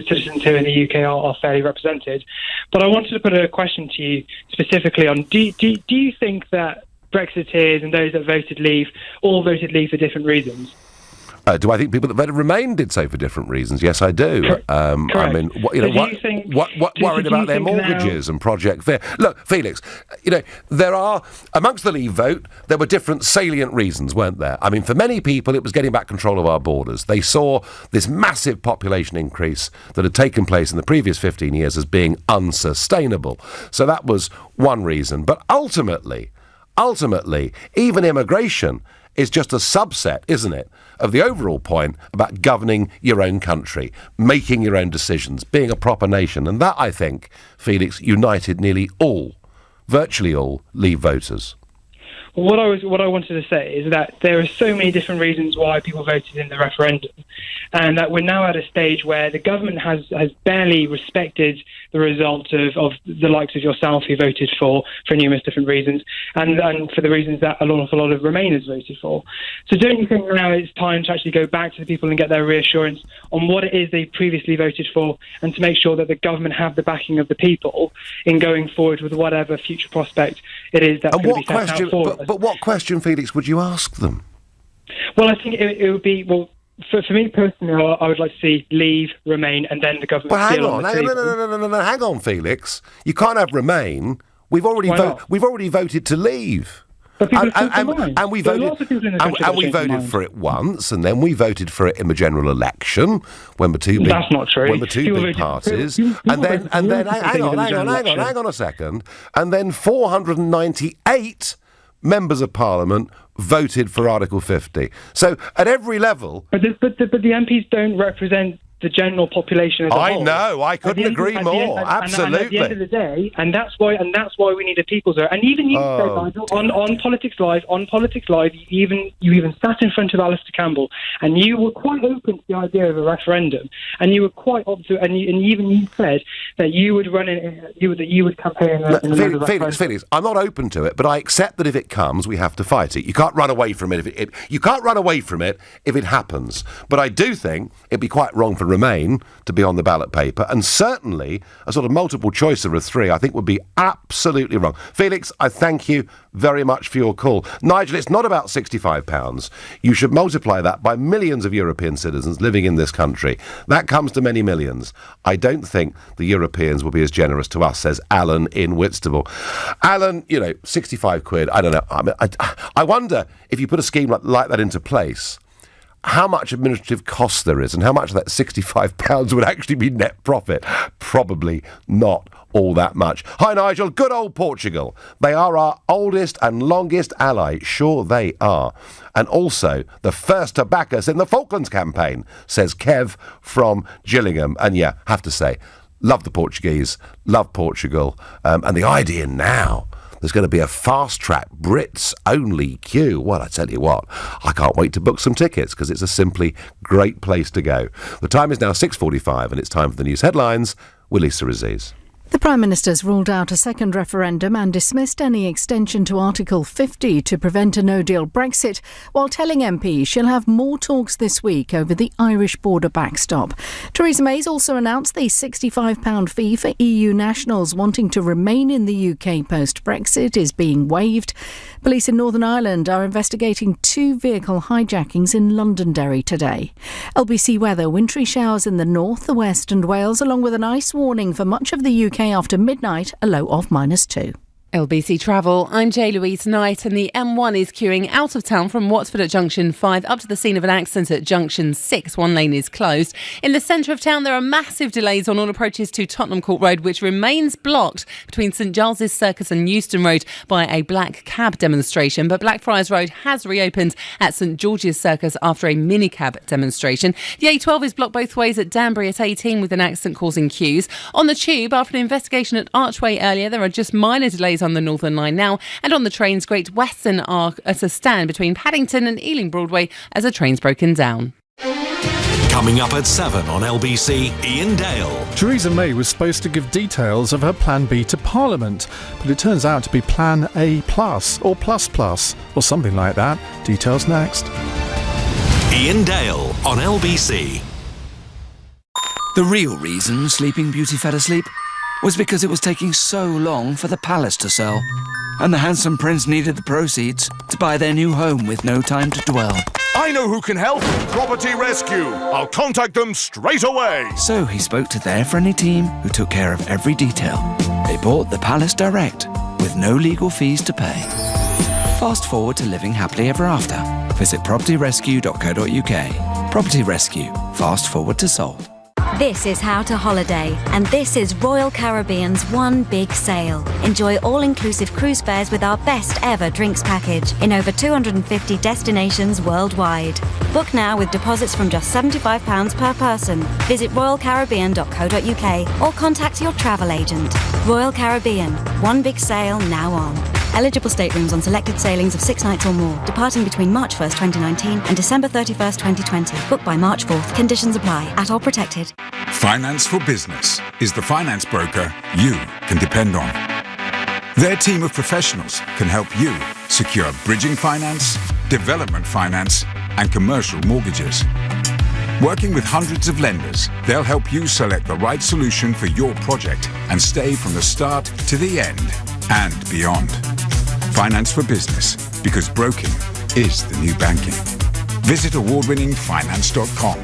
citizens here in the UK are fairly represented. But I wanted to put a question to you specifically on, do you think that Brexiteers and those that voted leave all voted leave for different reasons? Do I think people that voted Remain did so for different reasons? Yes, I do. I mean, worried about their mortgages and Project Fair. Look, Felix, you know, there are, amongst the Leave vote, there were different salient reasons, weren't there? I mean, for many people, it was getting back control of our borders. They saw this massive population increase that had taken place in the previous 15 years as being unsustainable. So that was one reason. But ultimately, even immigration is just a subset, isn't it, of the overall point about governing your own country, making your own decisions, being a proper nation. And that, I think, Felix, united nearly all, virtually all, Leave voters. What I wanted to say is that there are so many different reasons why people voted in the referendum, and that we're now at a stage where the government has barely respected the result of the likes of yourself who voted for numerous different reasons, and for the reasons that an awful lot of Remainers voted for. So don't you think now it's time to actually go back to the people and get their reassurance on what it is they previously voted for, and to make sure that the government have the backing of the people in going forward with whatever future prospect it is that's going to be set out for us? But what question, Felix, would you ask them? Well, I think it would be, for me personally, I would like to see Leave, Remain, and then the government. Well, hang on, Felix. You can't have Remain. We've already voted to leave. And we voted for it once, and then we voted for it in the general election when the two big, that's not true. When the two big parties, and then hang on a second, and then 498 members of Parliament voted for Article 50. So at every level, but the MPs don't represent the general population as a whole. I know. I couldn't agree more. Absolutely. And at the end of the day, and that's why we need a people's vote. And even you said, Nigel, on Politics Live, you even sat in front of Alistair Campbell, and you were quite open to the idea of a referendum, and you were quite and you said that you would run you would campaign. Felix, I'm not open to it, but I accept that if it comes, we have to fight it. You can't run away from it. You can't run away from it if it happens. But I do think it'd be quite wrong for Remain to be on the ballot paper, and certainly a sort of multiple choice of a three I think would be absolutely wrong. Felix, I thank you very much for your call. Nigel, it's not about £65. You should multiply that by millions of European citizens living in this country. That comes to many millions. I don't think the Europeans will be as generous to us, says Alan in Whitstable. Alan, 65 quid, I don't know. I wonder if you put a scheme like that into place, how much administrative cost there is, and how much of that £65 would actually be net profit. Probably not all that much. Hi, Nigel. Good old Portugal. They are our oldest and longest ally. Sure they are. And also the first to back us in the Falklands campaign, says Kev from Gillingham. And yeah, have to say, love the Portuguese, love Portugal. And the idea now, there's going to be a fast-track Brits-only queue. Well, I tell you what, I can't wait to book some tickets because it's a simply great place to go. The time is now 6:45 and it's time for the news headlines with Lisa Aziz. The Prime Minister's ruled out a second referendum and dismissed any extension to Article 50 to prevent a no-deal Brexit, while telling MPs she'll have more talks this week over the Irish border backstop. Theresa May's also announced the £65 fee for EU nationals wanting to remain in the UK post-Brexit is being waived. Police in Northern Ireland are investigating 2 vehicle hijackings in Londonderry today. LBC weather, wintry showers in the north, the west and Wales, along with an ice warning for much of the UK after midnight, a low of -2. LBC Travel, I'm J-Louise Knight, and the M1 is queuing out of town from Watford at Junction 5 up to the scene of an accident at Junction 6. One lane is closed. In the centre of town, there are massive delays on all approaches to Tottenham Court Road, which remains blocked between St Giles's Circus and Euston Road by a black cab demonstration. But Blackfriars Road has reopened at St George's Circus after a minicab demonstration. The A12 is blocked both ways at Danbury at 18 with an accident causing queues. On the Tube, after an investigation at Archway earlier, there are just minor delays on the Northern Line now, and on the trains, Great Western are at a stand between Paddington and Ealing Broadway as a train's broken down. Coming up at 7 on LBC, Ian Dale. Theresa May was supposed to give details of her Plan B to Parliament, but it turns out to be Plan A plus, or plus plus, or something like that. Details next. Ian Dale on LBC. The real reason Sleeping Beauty fell asleep was because it was taking so long for the palace to sell, and the handsome prince needed the proceeds to buy their new home with no time to dwell. I know who can help. Property Rescue. I'll contact them straight away. So he spoke to their friendly team who took care of every detail. They bought the palace direct with no legal fees to pay. Fast forward to living happily ever after. Visit propertyrescue.co.uk. Property Rescue. Fast forward to sold. This is How to Holiday, and this is Royal Caribbean's One Big Sale. Enjoy all-inclusive cruise fares with our best ever drinks package in over 250 destinations worldwide. Book now with deposits from just £75 per person. Visit royalcaribbean.co.uk or contact your travel agent. Royal Caribbean, One Big Sale now on. Eligible staterooms on selected sailings of 6 nights or more, departing between March 1st, 2019 and December 31st, 2020. Book by March 4th. Conditions apply. At all protected. Finance for Business is the finance broker you can depend on. Their team of professionals can help you secure bridging finance, development finance, and commercial mortgages. Working with hundreds of lenders, they'll help you select the right solution for your project and stay from the start to the end and beyond. Finance for Business, because broking is the new banking. Visit award-winningfinance.com.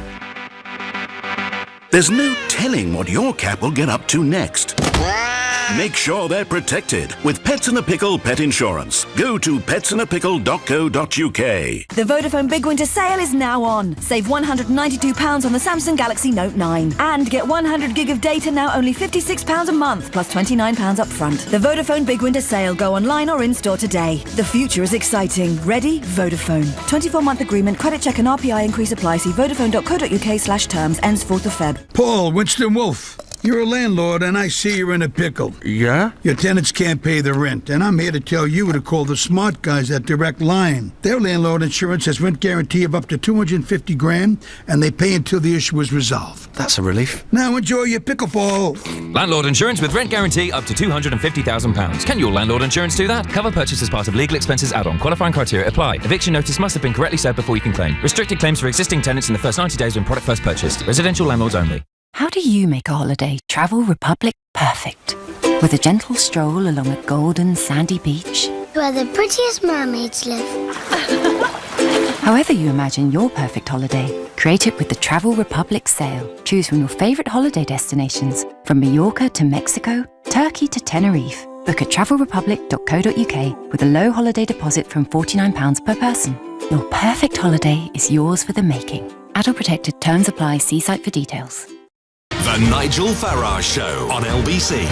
There's no telling what your cat will get up to next. Make sure they're protected with Pets in a Pickle pet insurance. Go to petsinaapickle.co.uk. The Vodafone Big Winter Sale is now on. Save £192 on the Samsung Galaxy Note 9. And get 100 gig of data now only £56 a month, plus £29 up front. The Vodafone Big Winter Sale. Go online or in-store today. The future is exciting. Ready? Vodafone. 24-month agreement, credit check and RPI increase apply. See vodafone.co.uk/terms. Ends 4th of Feb. Paul, Winston Wolfe. You're a landlord, and I see you're in a pickle. Yeah? Your tenants can't pay the rent, and I'm here to tell you to call the smart guys at Direct Line. Their landlord insurance has rent guarantee of up to $250,000, and they pay until the issue is resolved. That's a relief. Now enjoy your pickle, Paul. Landlord insurance with rent guarantee up to £250,000. Can your landlord insurance do that? Cover purchase as part of legal expenses add-on. Qualifying criteria apply. Eviction notice must have been correctly served before you can claim. Restricted claims for existing tenants in the first 90 days when product first purchased. Residential landlords only. How do you make a holiday Travel Republic perfect? With a gentle stroll along a golden sandy beach? Where the prettiest mermaids live. However you imagine your perfect holiday, create it with the Travel Republic sale. Choose from your favourite holiday destinations, from Mallorca to Mexico, Turkey to Tenerife. Book at travelrepublic.co.uk with a low holiday deposit from £49 per person. Your perfect holiday is yours for the making. Adult protected. Terms apply. See site for details. The Nigel Farage Show on LBC.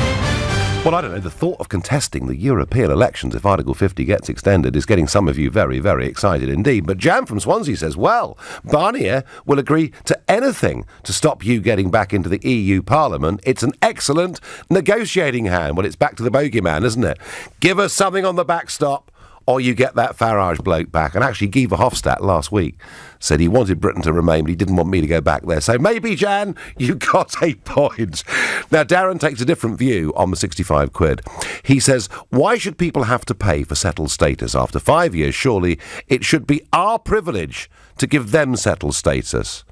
Well, I don't know, the thought of contesting the European elections if Article 50 gets extended is getting some of you very, very excited indeed. But Jan from Swansea says, well, Barnier will agree to anything to stop you getting back into the EU Parliament. It's an excellent negotiating hand. Well, it's back to the bogeyman, isn't it? Give us something on the backstop, or you get that Farage bloke back. And actually, Guy Verhofstadt last week said he wanted Britain to remain, but he didn't want me to go back there. So maybe, Jan, you got a point. Now, Darren takes a different view on the 65 quid. He says, why should people have to pay for settled status? After 5 years, surely it should be our privilege to give them settled status.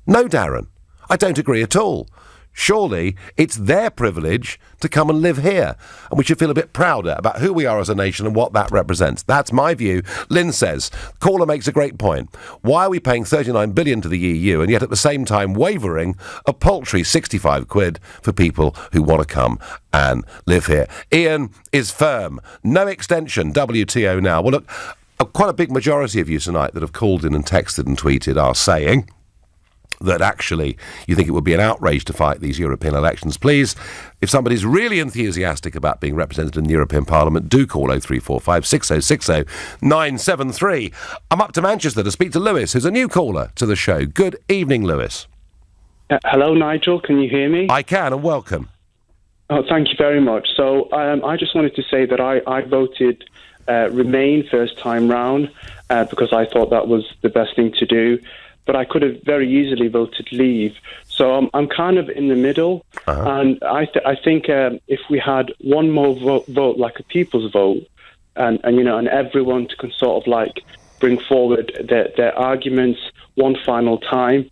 No, Darren, I don't agree at all. Surely it's their privilege to come and live here, and we should feel a bit prouder about who we are as a nation and what that represents. That's my view. Lynn says, caller makes a great point. Why are we paying 39 billion to the EU and yet at the same time wavering a paltry 65 quid for people who want to come and live here? Ian is firm. No extension. WTO now. Well, look, quite a big majority of you tonight that have called in and texted and tweeted are saying that actually you think it would be an outrage to fight these European elections. Please, if somebody's really enthusiastic about being represented in the European Parliament, do call 0345 6060 973. I'm up to Manchester to speak to Lewis, who's a new caller to the show. Good evening, Lewis. Hello, Nigel. Can you hear me? I can, and welcome. Oh, thank you very much. So I just wanted to say that I voted Remain first time round because I thought that was the best thing to do. But I could have very easily voted Leave. So I'm kind of in the middle. And I think if we had one more vote like a people's vote, and everyone can sort of like bring forward their arguments one final time,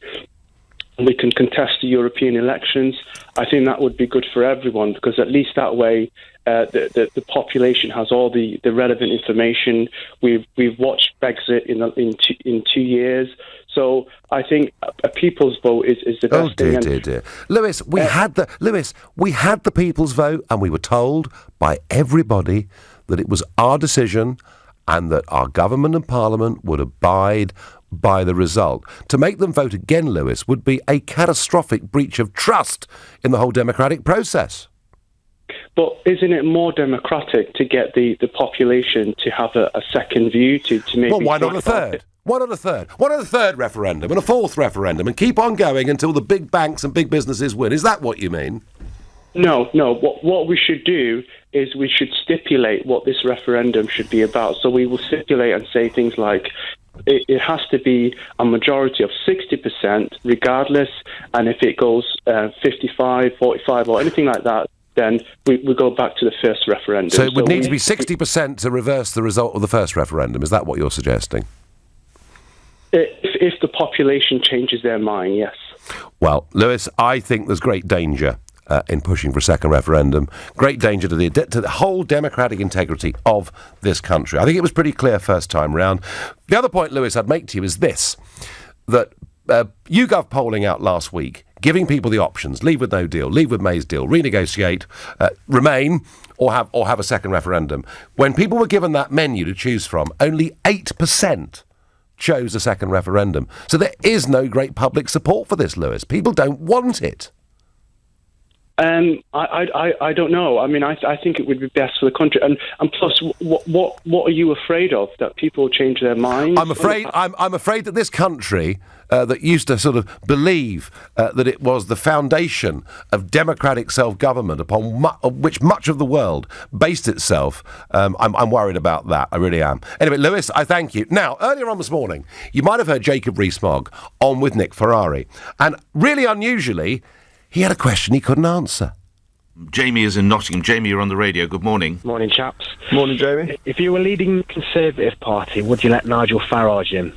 and we can contest the European elections, I think that would be good for everyone, because at least that way the population has all the relevant information. We've watched Brexit in 2 years. So I think a people's vote is the best thing. Dear. Lewis, we had the people's vote, and we were told by everybody that it was our decision and that our government and parliament would abide by the result. To make them vote again, Lewis, would be a catastrophic breach of trust in the whole democratic process. But isn't it more democratic to get the population to have a second view, to maybe... Well, why not a third? Why not a third? Why not a third referendum and a fourth referendum and keep on going until the big banks and big businesses win? Is that what you mean? No. What we should do is we should stipulate what this referendum should be about. So we will stipulate and say things like, it has to be a majority of 60% regardless, and if it goes 55, 45 or anything like that, then we go back to the first referendum. So it would need to be 60% to reverse the result of the first referendum. Is that what you're suggesting? If the population changes their mind, yes. Well, Lewis, I think there's great danger in pushing for a second referendum. Great danger to the whole democratic integrity of this country. I think it was pretty clear first time round. The other point, Lewis, I'd make to you is this, that YouGov polling out last week, giving people the options: leave with no deal, leave with May's deal, renegotiate, remain, or have a second referendum. When people were given that menu to choose from, only 8% chose a second referendum. So there is no great public support for this, Lewis. People don't want it. I don't know. I mean, I think it would be best for the country. And plus, what are you afraid of? That people change their minds? I'm afraid that this country, that used to sort of believe that it was the foundation of democratic self-government upon which much of the world based itself, I'm worried about that. I really am. Anyway, Lewis, I thank you. Now, earlier on this morning, you might have heard Jacob Rees-Mogg on with Nick Ferrari. And really unusually, he had a question he couldn't answer. Jamie is in Nottingham. Jamie, you're on the radio. Good morning. Morning, chaps. Morning, Jamie. If you were leading the Conservative Party, would you let Nigel Farage in?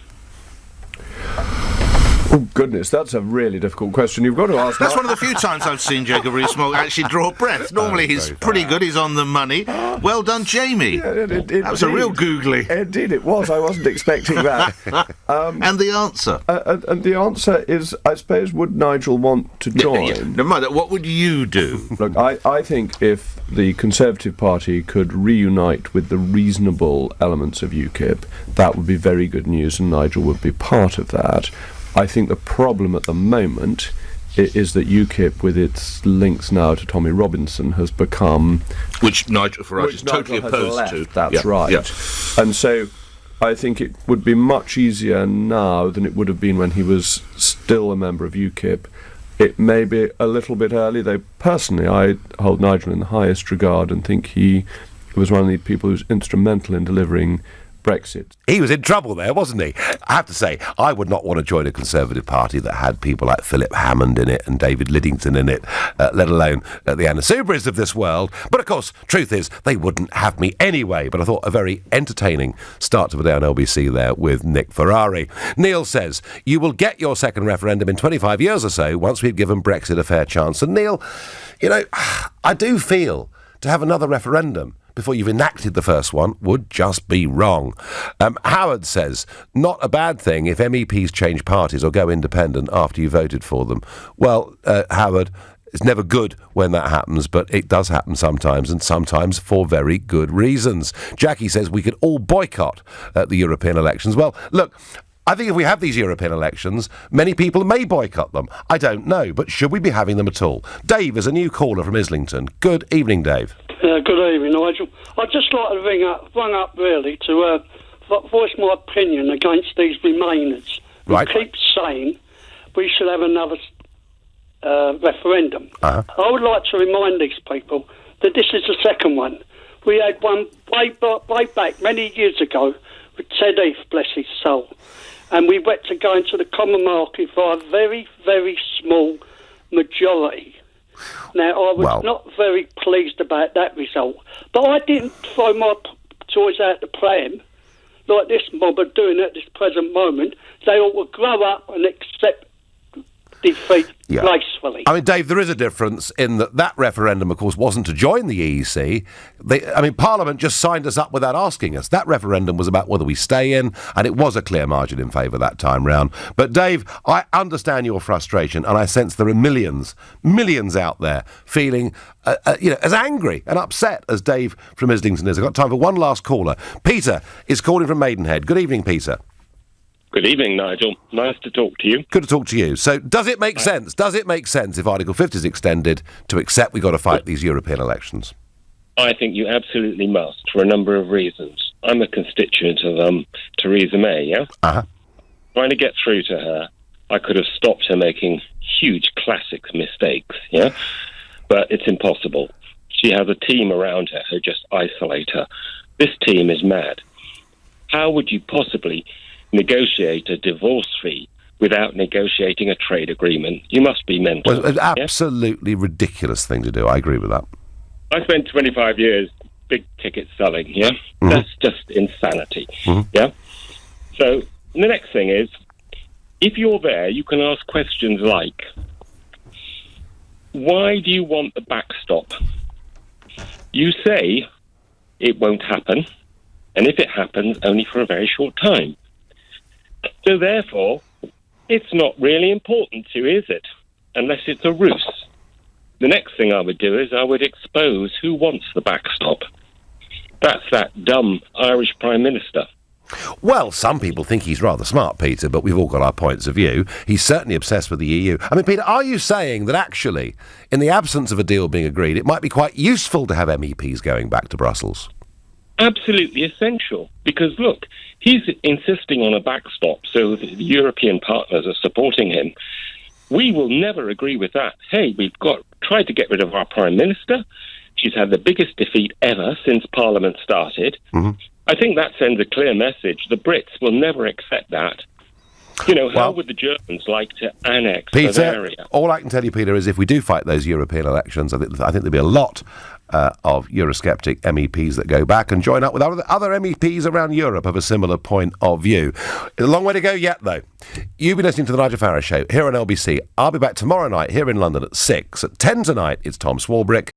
Oh, goodness, that's a really difficult question. You've got to ask... That's one of the few times I've seen Jacob Rees-Mogg actually draw breath. Normally he's pretty good, he's on the money. Well done, Jamie. Yeah, that was a real googly. Indeed it was, I wasn't expecting that. And the answer? And the answer is, I suppose, would Nigel want to join? Yeah. Never mind that, what would you do? Look, I think if the Conservative Party could reunite with the reasonable elements of UKIP, that would be very good news, and Nigel would be part of that. I think the problem at the moment is that UKIP, with its links now to Tommy Robinson, has become... Which Nigel Farage is totally opposed to. That's right. Yeah. And so I think it would be much easier now than it would have been when he was still a member of UKIP. It may be a little bit early, though personally I hold Nigel in the highest regard and think he was one of the people who was instrumental in delivering Brexit. He was in trouble there, wasn't he? I have to say, I would not want to join a Conservative Party that had people like Philip Hammond in it and David Liddington in it, let alone the Anna Soubries of this world. But of course, truth is, they wouldn't have me anyway. But I thought a very entertaining start to the day on LBC there with Nick Ferrari. Neil says, you will get your second referendum in 25 years or so once we've given Brexit a fair chance. And Neil, you know, I do feel to have another referendum before you've enacted the first one would just be wrong. Howard says, not a bad thing if MEPs change parties or go independent after you voted for them. Well, Howard, it's never good when that happens, but it does happen sometimes, and sometimes for very good reasons. Jackie says we could all boycott the European elections. Well, look, I think if we have these European elections, many people may boycott them. I don't know, but should we be having them at all? Dave is a new caller from Islington. Good evening, Dave. Good evening, Nigel. I'd just like to ring up really to voice my opinion against these Remainers who keep saying we should have another referendum. I would like to remind these people that this is the second one. We had one way back many years ago with Ted Heath, bless his soul, and we went to go into the common market for a very, very small majority. Now, I was not very pleased about that result, but I didn't throw my toys out the pram like this mob are doing at this present moment. They ought to grow up and accept defeat gracefully. I mean, Dave, there is a difference in that referendum, of course, wasn't to join the EEC. Parliament just signed us up without asking us. That referendum was about whether we stay in, and it was a clear margin in favour that time round. But, Dave, I understand your frustration, and I sense there are millions out there feeling, as angry and upset as Dave from Islington is. I've got time for one last caller. Peter is calling from Maidenhead. Good evening, Peter. Good evening, Nigel. Nice to talk to you. Good to talk to you. So, does it make sense? Does it make sense if Article 50 is extended to accept we've got to fight these European elections? I think you absolutely must, for a number of reasons. I'm a constituent of Theresa May, yeah? Trying to get through to her, I could have stopped her making huge classic mistakes, yeah? But it's impossible. She has a team around her who just isolate her. This team is mad. How would you possibly negotiate a divorce fee without negotiating a trade agreement? You must be mental. Well, an absolutely ridiculous thing to do. I agree with that. I spent 25 years big ticket selling, yeah? Mm-hmm. That's just insanity, Mm-hmm. yeah? So the next thing is, if you're there, you can ask questions like, why do you want the backstop? You say it won't happen, and if it happens, only for a very short time. So therefore, it's not really important to you, is it? Unless it's a ruse. The next thing I would do is I would expose who wants the backstop. That's that dumb Irish Prime Minister. Well, some people think he's rather smart, Peter, but we've all got our points of view. He's certainly obsessed with the EU. I mean, Peter, are you saying that actually, in the absence of a deal being agreed, it might be quite useful to have MEPs going back to Brussels? Absolutely essential, because look, he's insisting on a backstop, so the European partners are supporting him. We will never agree with that. Hey, we've tried to get rid of our Prime Minister. She's had the biggest defeat ever since Parliament started. Mm-hmm. I think that sends a clear message. The Brits will never accept that. You know, how would the Germans like to annex Bavaria? All I can tell you, Peter, is if we do fight those European elections, I think there'll be a lot of Eurosceptic MEPs that go back and join up with other MEPs around Europe of a similar point of view. A long way to go yet, though. You've been listening to the Nigel Farage Show here on LBC. I'll be back tomorrow night here in London at 6. At 10 tonight, it's Tom Swarbrick.